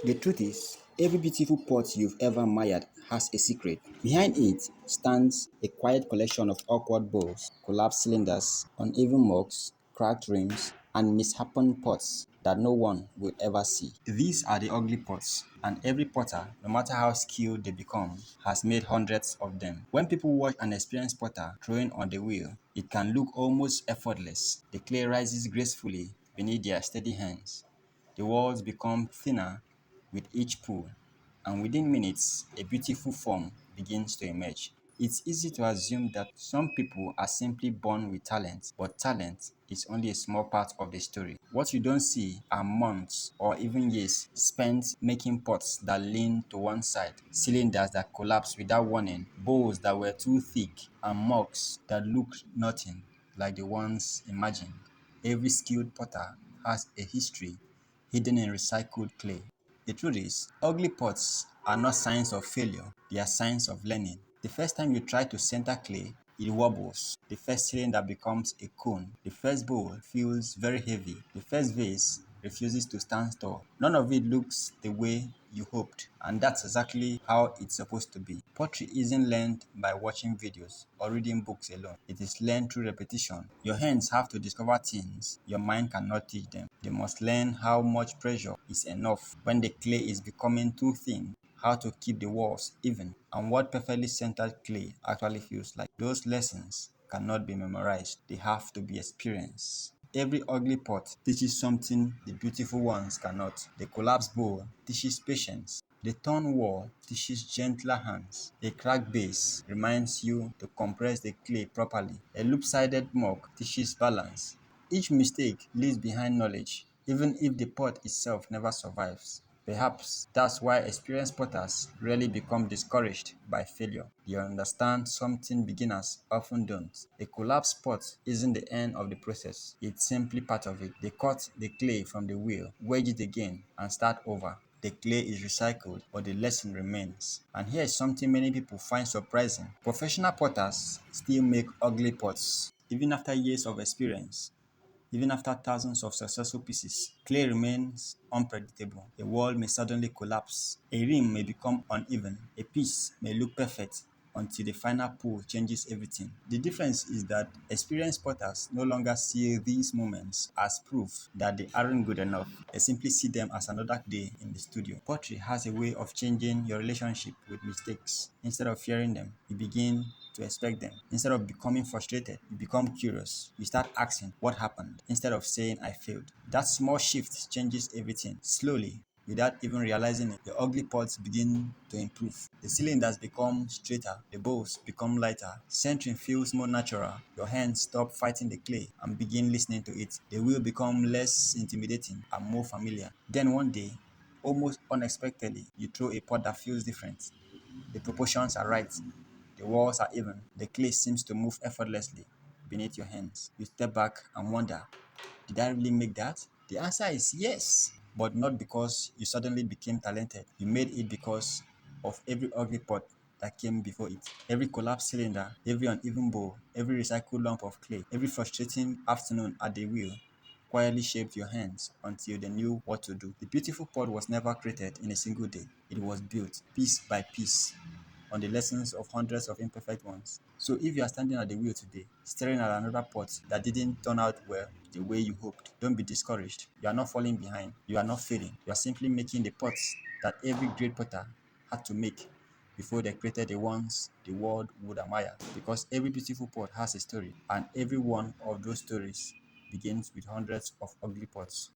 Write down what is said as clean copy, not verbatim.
The truth is, every beautiful pot you've ever admired has a secret. Behind it stands a quiet collection of awkward bowls, collapsed cylinders, uneven mugs, cracked rims, and mishapen pots that no one will ever see. These are the ugly pots, and every potter, no matter how skilled they become, has made hundreds of them. When people watch an experienced potter throwing on the wheel, it can look almost effortless. The clay rises gracefully beneath their steady hands. The walls become thinner with each pull, and within minutes, a beautiful form begins to emerge. It's easy to assume that some people are simply born with talent, but talent is only a small part of the story. What you don't see are months or even years spent making pots that lean to one side, cylinders that collapse without warning, bowls that were too thick, and mugs that looked nothing like the ones imagined. Every skilled potter has a history hidden in recycled clay. The truth is, ugly pots are not signs of failure, they are signs of learning. The first time you try to center clay, it wobbles. The first cylinder becomes a cone. The first bowl feels very heavy. The first vase refuses to stand tall. None of it looks the way you hoped, and that's exactly how it's supposed to be. Pottery isn't learned by watching videos or reading books alone. It is learned through repetition. Your hands have to discover things your mind cannot teach them. They must learn how much pressure is enough when the clay is becoming too thin, how to keep the walls even, and what perfectly centered clay actually feels like. Those lessons cannot be memorized, they have to be experienced. Every ugly pot teaches something the beautiful ones cannot. The collapsed bowl teaches patience. The torn wall teaches gentler hands. A cracked base reminds you to compress the clay properly. A loop-sided mug teaches balance. Each mistake leaves behind knowledge, even if the pot itself never survives. Perhaps that's why experienced potters rarely become discouraged by failure. They understand something beginners often don't. A collapsed pot isn't the end of the process, it's simply part of it. They cut the clay from the wheel, wedge it again, and start over. The clay is recycled, but the lesson remains. And here is something many people find surprising. Professional potters still make ugly pots, even after years of experience. Even after thousands of successful pieces, clay remains unpredictable. A wall may suddenly collapse, a rim may become uneven, a piece may look perfect until the final pull changes everything. The difference is that experienced spotters no longer see these moments as proof that they aren't good enough. They simply see them as another day in the studio. Pottery has a way of changing your relationship with mistakes. Instead of fearing them, you begin to expect them. Instead of becoming frustrated, you become curious. You start asking, what happened? Instead of saying, I failed. That small shift changes everything. Slowly, without even realizing it, the ugly parts begin to improve. The cylinders become straighter, the bowls become lighter, centering feels more natural. Your hands stop fighting the clay and begin listening to it. The wheel become less intimidating and more familiar. Then one day, almost unexpectedly, you throw a pot that feels different. The proportions are right. The walls are even. The clay seems to move effortlessly beneath your hands. You step back and wonder, did I really make that? The answer is yes, but not because you suddenly became talented. You made it because of every ugly pot that came before it. Every collapsed cylinder, every uneven bowl, every recycled lump of clay, every frustrating afternoon at the wheel quietly shaped your hands until they knew what to do. The beautiful pot was never created in a single day. It was built piece by piece on the lessons of hundreds of imperfect ones. So if you are standing at the wheel today, staring at another pot that didn't turn out well the way you hoped, don't be discouraged. You are not falling behind. You are not failing. You are simply making the pots that every great potter had to make before they created the ones the world would admire. Because every beautiful pot has a story, and every one of those stories begins with hundreds of ugly pots.